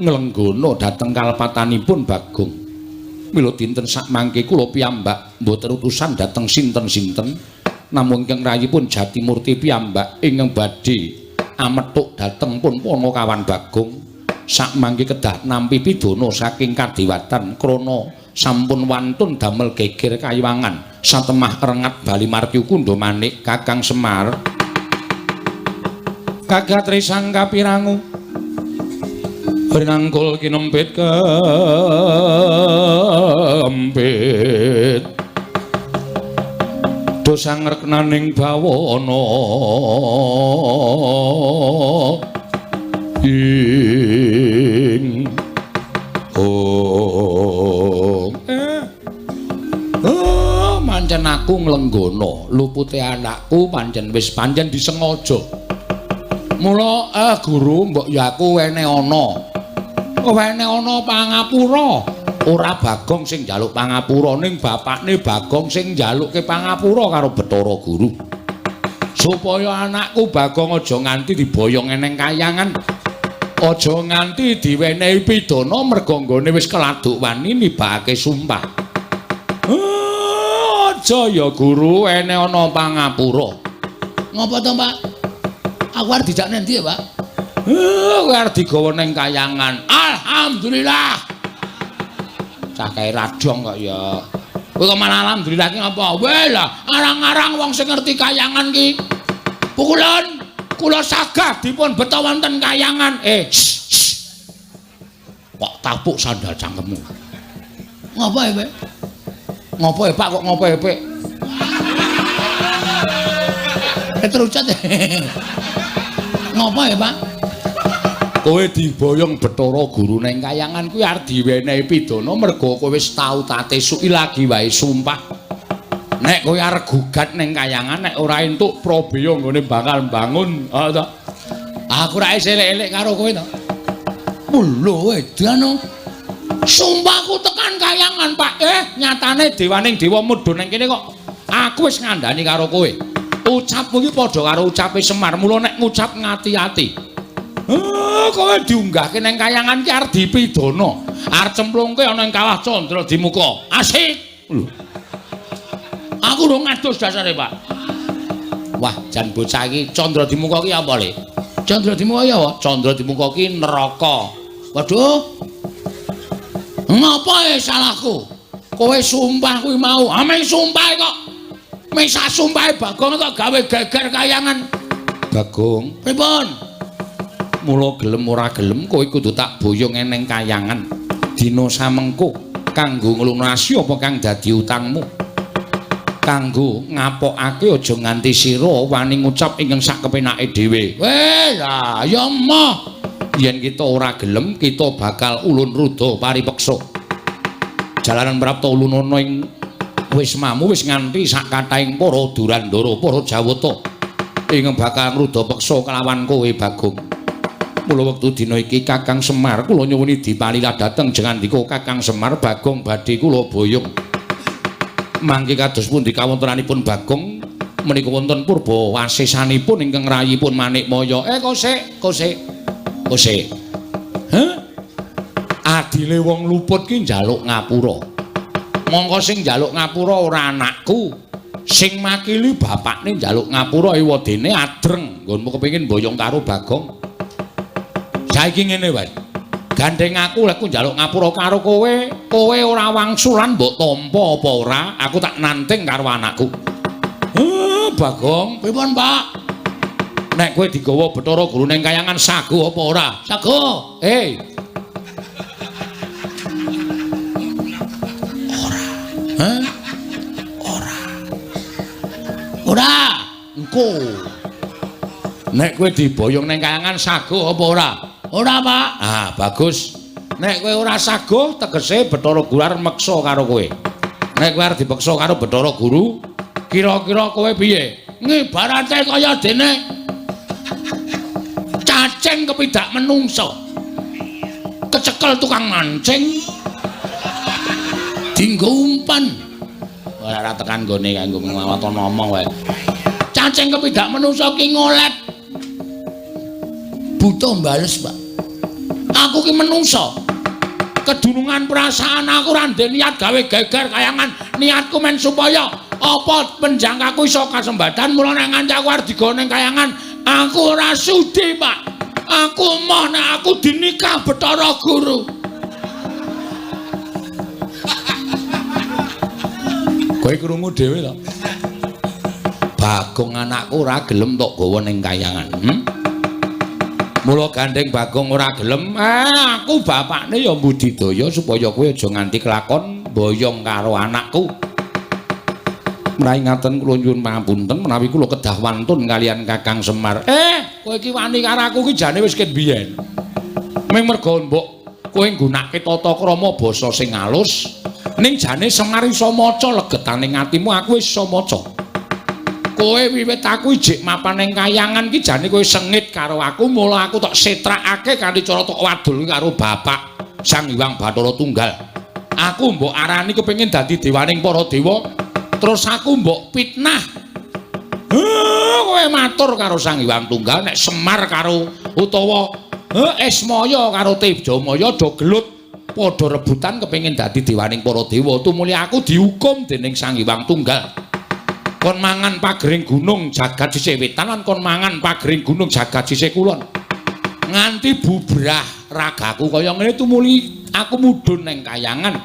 Speaker 1: nglenggono dhateng kalepatanipun Bagong. Mila dinten sakmangke kula piyambak mboten utusan dhateng sinten-sinten, namung ingkang rayipun Jatimurti piyambak ingkang badhe amethuk dhateng pun Panakawan Bagong. Sakmangke kedah nampi pidana saking kadewatan krana sampun wantun damel geger Kayuwangan satemah rengat bali Martya Kunda manik Kakang Semar. Kagatri sang kapirangu rinangkul kinempit kempit dosang reknaning bawana ing pancen aku nglenggono lupute anakku pancen wis pancen disengaja. Mula guru mbok ya aku wene ana pangapura. Ora Bagong sing njaluk pangapura ning bapakne Bagong sing njalukke pangapura karo Bathara Guru. Supaya anakku Bagong aja nganti diboyong eneng kayangan. Aja nganti diwenehi pidana merga nggone wis keladuk wani nibakake sumpah. Aja ya guru ene ana pangapura. Ngapa to, Pak? Aku arep dijak nang ndi ya, Pak? Kowe arep digawa ning kayangan. Alhamdulillah. Cah kae radong kok ya. Kowe kok malah alhamdulillah ki apa? Weh lah, arang-arang wong sing ngerti kayangan ki. Pukulan kula sagah dipun beto wonten kayangan. Kok tapuk sandal cangkemmu. Ngapa ya, Pak? Ngapa ya, Pak? Kok ngapa ya, Pak? Terucat. Ngapa ya, Pak? Kowe diboyong Bathara Guru ning kayangan kuwi arep diwenehi pidana merga kowe wis tau tatesuki lagi wae sumpah. Nek kowe arep gugat ning kayangan nek ora entuk Prabeya nggone bakal bangun. Aku ra isih elek-elek karo kowe to. Lho edan. Sumpahku tekan kayangan, Pak. Nyatane dewaning dewa mudhun ning kene kok. Aku wis ngandani karo kowe. Ucapmu iki padha karo ucape Semar. Mula nek ngucap ngati-ati. Kowe diunggahke ning kayangan ki arep dipidana. Arep cemplungke ana ing kawah Candradimuka. Asik. Lho. Aku ora ngadus dasare, Pak. Wah, jan bocah iki Candradimuka ki apa, Le? Candradimuka ya apa? Candradimuka ki neraka. Waduh. Ngapa salahku? Kowe sumpah kuwi mau. Ame sumpah kok. Mesa sumpahe Bagong kok gawe geger kayangan. Bagong, pripun? Mula gelem ora gelem kowe kudu tak boyong ning kayangan. Dina samengko kanggo nglunasi apa kang dadi utangmu. Kanggo ngapokake aja nganti sira wani ngucap ingkang sak kepenake dhewe. Weh, lah ya moh. Yen kita ora gelem, kita bakal ulun ruda paripeksa. Jalanan prapta ulun ana ing wismamu wis nganti sak kathahing para Durandara, para Jawata. Ingkang bakal ngruda peksa kelawan kowe, Bagong. Mula wektu dina iki Kakang Semar kula nyuwuni dipalila dhateng jengandika Kakang Semar Bagong badhe kula boyong. Mangke kados pundi kawontenanipun Bagong menika wonten purba wasesanipun ingkang rayipun Manikmaya. Kosek. Adile wong luput ki njaluk ngapura. Mongko sing njaluk ngapura ora anakku. Sing makili bapakne njaluk ngapura ewadene adreng. Nggonmu kepengin boyong karo Bagong. Saiki ngene wae. Gandeng aku lek ku njaluk ngapura karo kowe, kowe ora wangsulan mbok tampa apa ora, aku tak nanting karo anakku. Bagong, pripun, Pak? Nek kowe digawa Bathara Guru ning kayangan sago apa ora? Sago. Ora. Engko. Nek kowe diboyong ning kayangan sago apa ora? Ora, Pak. Ah, bagus. Nek kowe ora sago, tegese Bathara Guru arep meksa karo kowe. Nek kowe arep dipeksa karo Bathara Guru, kira-kira kowe piye? Ngibarate kaya dene cacing kepidak menungso. Kecekel tukang mancing. Dinggo umpan. Ora tekan gone kanggo nglawaton ngomong wae. Cacing kepidak menungso ki ngolet. Butuh bales, Pak. Aku ki menungso. Kedunungan perasaan aku ora ndek niat gawe geger kayangan. Niatku men supaya apa penjangkaku iso kasembadan mula nek nganti aku arep digawa ning kayangan, aku ora sudi, Pak. Aku moh nek aku dinikah Bathara Guru. Kowe krungu dhewe to. Bagong anakku ora gelem tok gawa ning kayangan. Mula gandeng Bagong ora gelem, aku bapakne ya mbudidaya supaya kowe aja nganti kelakon boyong karo anakku. Mrai ngaten kula nyuwun pangapunten menawi kula kedah wantun kalian Kakang Semar. Kowe iki wani karo aku ki jane wis ket biyen. Ming merga mbok kowe nggunakake tata krama basa sing alus, ning jane Semar iso maca legetaning atimu aku wis iso maca. Kowe wiwit aku ijik mapan ning kayangan ki jane kowe sengit karo aku, mula aku tok setrakake kanthi cara tok wadul karo bapak Sang Hyang Bathara Tunggal. Aku mbok arani kepengin dadi dewaning para dewa, terus aku mbok fitnah. Kowe matur karo Sang Hyang Tunggal nek Semar karo utawa Esmaya karo Tejamaya do gelut padha rebutan kepengin dadi dewaning para dewa. Tumuli aku dihukum dening Sang Hyang Tunggal. kon mangan pagering gunung jagat sisih wetan lan kon mangan pagering gunung jagat sisih kulon nganti bubrah ragaku kaya ngene tumuli aku mudhun ning kayangan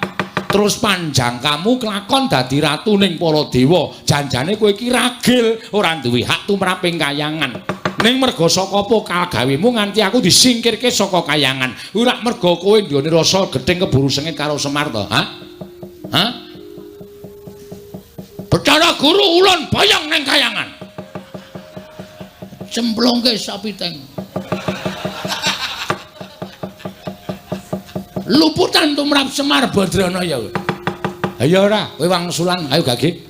Speaker 1: terus panjang kamu kelakon dadi ratu ning para dewa janjane kowe iki ragil ora duwe hak tumrap ing kayangan ning merga saka pokal gawemu nganti aku disingkirke saka kayangan ora merga kowe nduweni rasa gething keburu sengit karo Semar to ha Bathara Guru ulun boyong ning kayangan cemplungke sapiteng luputan tumrap Semar Badrana ya ayo ora kowe wangsulan ayo gage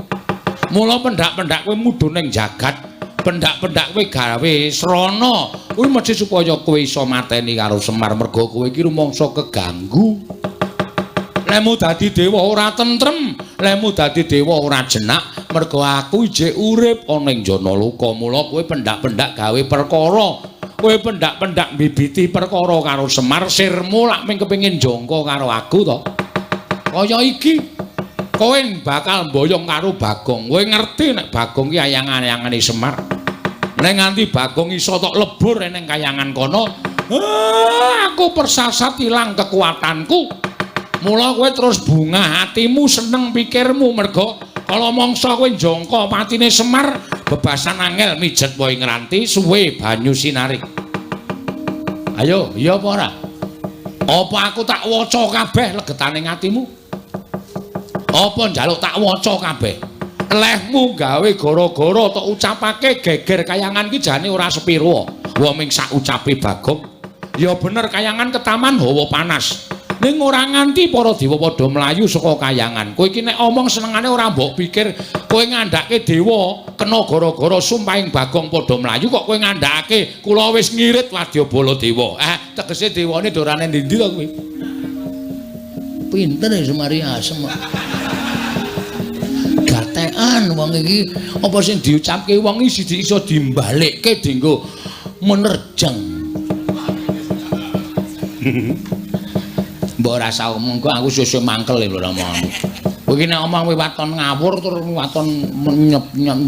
Speaker 1: mula pendak-pendak kowe mudhun ning jagat pendak-pendak kowe gawe srana kuwi mesti supaya kowe iso mateni karo Semar merga kowe iki rumangsa keganggu lemu dadi dewa ora tentrem lemu dadi dewa ora jenak merga aku ijek urip ana ing Janaloka mula kowe pendak-pendak gawe perkara kowe pendak-pendak mbibiti perkara karo Semar sirmu lak ming kepengin jangka karo aku to kaya iki kowe bakal mboyong karo Bagong kowe ngerti nek Bagong ki ayang-ayangane Semar nek nganti Bagong iso tok lebur ning kayangan kono aku persasat ilang kekuatanku mula kowe terus bungah hatimu seneng pikirmu merga kala mangsa kowe jangka patine Semar bebasan angel mijet wae ngranti suwe banyu sinarik ayo iya apa ora apa aku tak waca kabeh legetane atimu apa njaluk tak waca kabeh lehmu gawe gara-gara tok ucapake geger kayangan ki jane ora sepiro wa ming sak ucape Bagong ya bener kayangan ketaman hawa panas ning ora nganti para dewa padha mlayu saka kayangan kowe iki nek omong senengane ora mbok pikir kowe ngandhake dewa kena gara-gara sumpahing Bagong padha mlayu kok kowe ngandhake kula wis ngirit Wadyabala dewa tegese dewane dorane ndi-ndi to kowe pinter Semari asem gatekan wong iki apa sing diucapke wong iki iso dimbalikke dienggo menerjang mbok rasa omong kok aku sesuk mangkel lho omongmu. Kowe iki nek omong kowe waton ngawur tur waton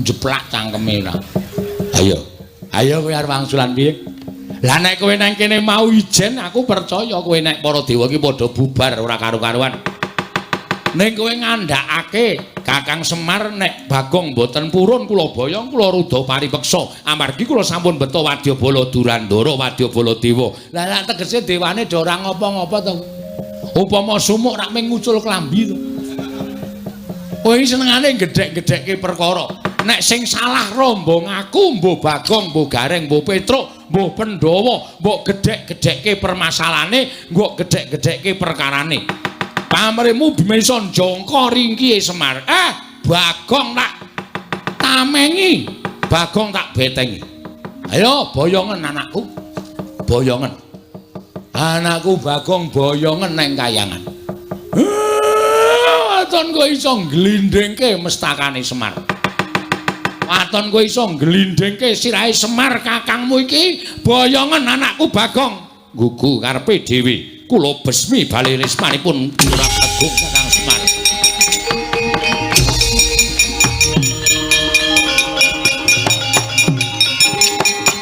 Speaker 1: njeplak cangkeme ora. Ayo. Ayo kowe arep wangsulan piye? Lah nek kowe nang kene mau ijen aku percaya kowe nek para dewa iki padha bubar ora karo-karuan. Ning kowe ngandhakake Kakang Semar nek Bagong mboten purun kula boyong kula rudha paripeksa amargi kula sampun beto Wadyabala Durandara Wadyabala Dewa. Lah tegese dewane do ora ngapa-ngapa to. Upama sumuk rak ming ngucul klambi to. Kowe senengane gedhek-gedhekke perkara. Nek sing salah rombong aku, mbuh Bagong, mbuh Gareng, mbuh Petruk, mbuh Pandhawa, mbok gedhek-gedhekke permasalahane, mbok gedhek-gedhekke perkarane. Pamrihmu bisa jangka ringkihe Semar. Bagong tak tamengi, Bagong tak betengi. Ayo boyongen anakku. Boyongen. Anakku Bagong boyongen neng kayangan. Waton kowe iso glindhengke mestakane Semar. Waton kowe iso glindhengke sirahe Semar kakangmu iki boyongen anakku Bagong. Gugu karepe dhewe kula besmi bali resmanipun Durang Agung Kakang Semar.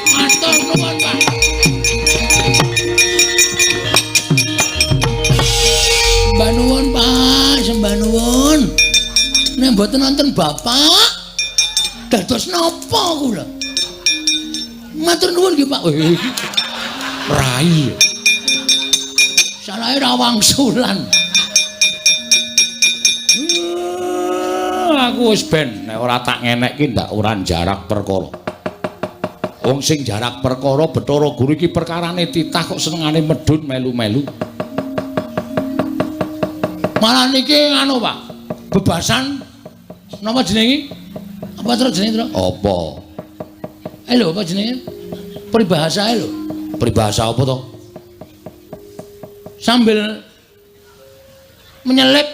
Speaker 1: Matur nuwun Pak. Sembah nuwun Pak, sembah nuwun. Nek mboten wonten Bapak, dados napa kula? Matur nuwun nggih Pak. Rai. Salahe ra wangsulan. Aku wis ben nek ora tak ngenekke ndak ora jarak perkara. Wong sing jarak perkara Bathara Guru iki perkarane titah kok senengane medhun melu-melu. Malah niki anu Pak, bebasan napa jenenge? Apa terus jenenge terus? Apa? Lho apa jenenge? Peribahasa lho. Peribahasa apa to? Sambil menyelam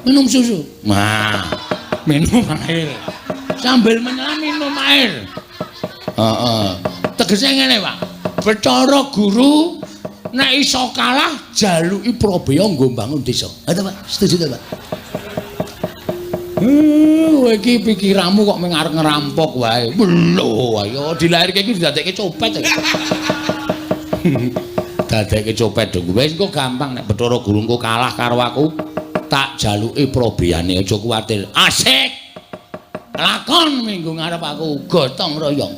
Speaker 1: minum susu. Nah, minum air. Sambil menyelam minum air. Tegese ngene, Pak. Bathara Guru nek iso kalah jaluki Probaya nggo mbangun desa. Ada Pak, setuju ta, Pak? Kowe iki pikiranmu kok mung arep ngerampok wae. Lho, ayo dilairke iki didadekke copet. Dadekke copet dong. Wis engko gampang nek Bathara Guru engko kalah karo aku, tak jaluki probiyane aja kuwatir. Asik. Lakon minggu ngarep aku gotong royong.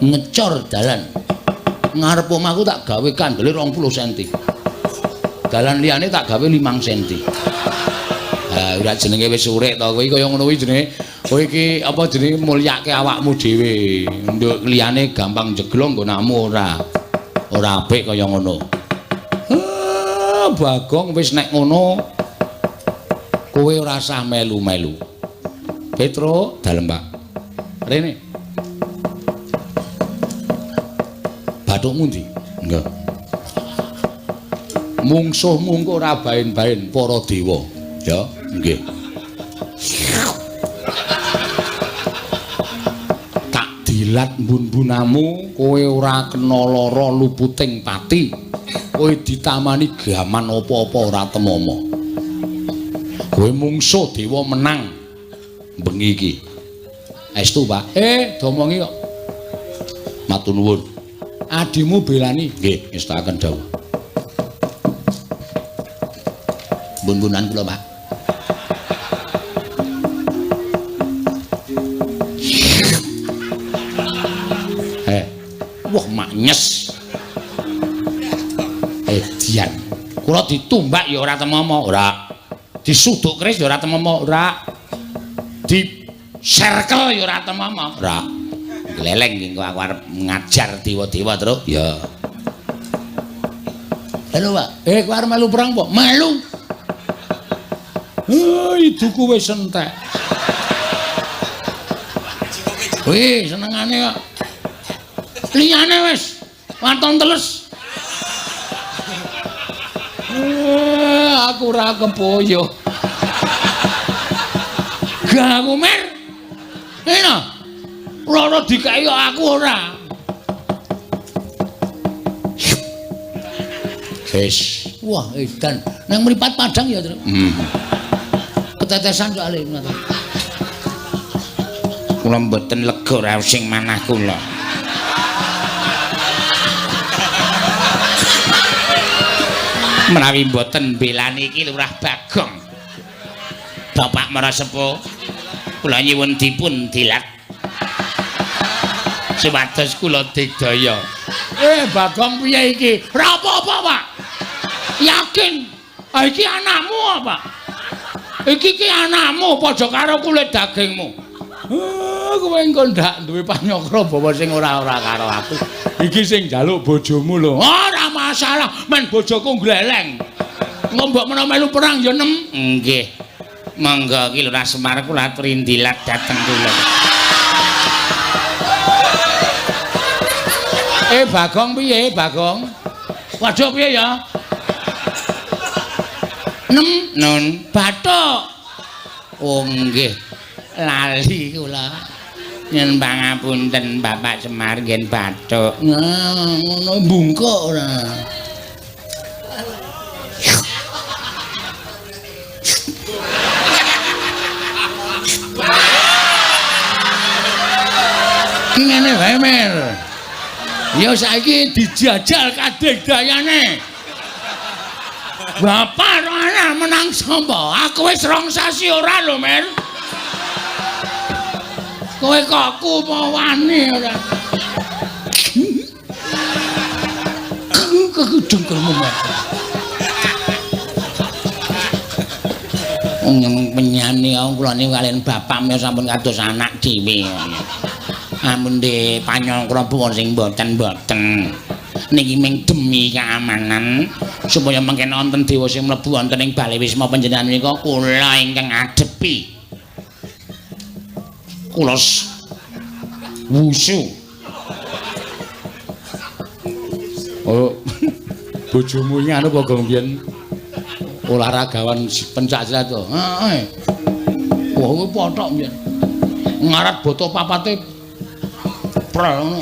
Speaker 1: Ngecor dalan. Ngarep omahku tak gawe kandele 20 cm. Dalan liyane tak gawe 5 cm. Ha ora jenenge wis urek to kowe kaya ngono kuwi jenenge kowe iki apa jenenge mulyake awakmu dhewe. Nduk liyane gampang jeglong nggonakmu ora. Ora apik kaya ngono. Bagong wis nek ngono kowe ora usah melu-melu. Petro dalem Pak. Rene. Bathukmu ndi? Enggak. Mungsuhmu engko ora baen-baen para dewa. Ya, nggih. Tak dilat mbun-bunamu, kowe ora kena lara luputing pati. Kowe ditamani gaman apa-apa ora temomo. Kowe mungsuh dewa menang bengi iki. Estu, Pak. Domongi kok. Matur nuwun. Adimu belani. Nggih, ngestakaken dawuh. Bun-bunan kula, Pak. Wah, maknyes. Dian. Kula ditumbak ya ora temomo, ora. Disuduk keris ya ora temomo, ora. Di circle ya ora temomo, ora. Gleleng engko aku arep ngajar dewa-dewa terus. Ya. Halo, Pak. Kowe arep melu perang apa? Melu. Iduku wis entek. Wih, senengane kok. Liyane wis waton teles. Aku ora kepoyo. Gak aku mer. Eno. Lara dikai aku ora. Wis. Wah, edan. Nang mripat Padang ya, Tru. Ketetesan soalé ngoten. Kula mboten lega ra sing manah kula. Menawi mboten belani iki Lurah Bagong. Bapak Marasepuh, kula nyuwun dipun dilat. Supados kula digdaya. Bagong piye iki? Ora apa-apa, Pak. Yakin? Iki anakmu apa? Iki anakmu padha karo kulit dagingmu. Kowe engko ndak duwe panyokra bawa sing ora-ora karo aku. Iki sing njaluk bojomu lho. Ora masalah, men bojoku gleleng. Ngombok menawa melu perang ya nem. Nggih. Monggo iki Lurah Semar kula aturi ndilat dhateng kula. Bagong piye, Bagong? Waduh piye ya? Nun, Bathuk. Oh nggih. Lali kula. Nyun pangapunten Bapak Semar nggih Bathuk. Ngono bungkuk ora. Ki ngene wae Mer. Ya saiki dijajal kadegdayane. Bapak ana menang sapa? Aku wis rong sasi ora lho, Mer. Kowe kok kupo wani ora. Kegedengkelmu, Mer. Penyanyi kula niku kaliyan bapak menika sampun kados anak dhewe. Amun de panyongkra buwon sing mboten-mboten. Niki ming demi keamanan supaya mangken wonten dewa sing mlebu wonten ing Bale Wisma panjenengan menika kula ingkang ngadepi. Kula wusu. Oh, bojomu iki anu Bagong biyen olahragawan pencak silat to. Heeh. Wah, kuwi pothok biyen. Ngarat boto papate prel ngono.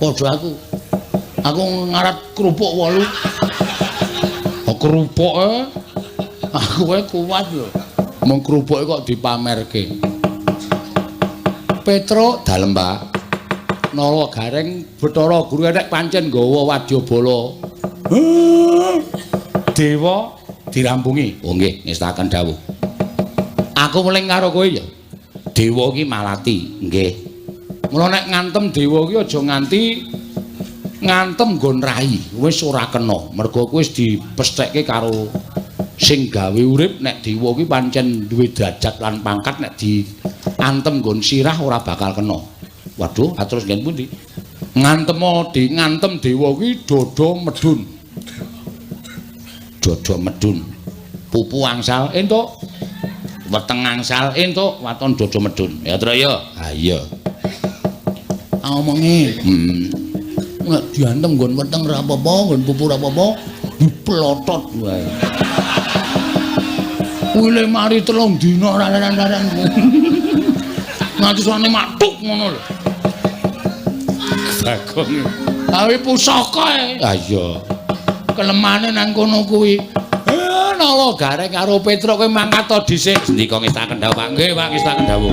Speaker 1: Padha aku. Aku ngarat kerupuk 8. Oh, kerupuke. Aku wae kuat lho. Mung krupuke kok dipamerke. Petruk dalem, Pak. Nala Gareng Bathara Guru nek pancen nggawa wadyabala. Dewa dirampungi. Oh nggih, ngestaken dawuh. Aku muling karo kowe ya. Dewa ki malati, nggih. Mula nek ngantem dewa ki aja nganti ngantem nggon rai, wis ora kena. Mergo kowe wis dipesthekke karo sing gawe urip. Nek dewa ki pancen duwe derajat lan pangkat, nek diantem nggon sirah ora bakal kena. Waduh, atus ngen pundi? Ngantem dewa ki dada medun. Dada medun. Pupu angsal entuk. Weteng angsal entuk, waton dada medun. Ya, Tru ya. Ha iya. Omongi. Nek diantem nggon weteng ora apa-apa, nggon pupu ora apa-apa, diplotot wae. Kuwi mari 3 dina raran-raran. Nganti suwane matuk ngono lho. Bagong. Awi pusaka. Ha iya. Kelemane nang kono kuwi. Nala Gareng karo Petruk kowe mangkat to dhisik. Ndika ngestaken dawuh, Pak. Nggih, Pak, ngestaken dawuh.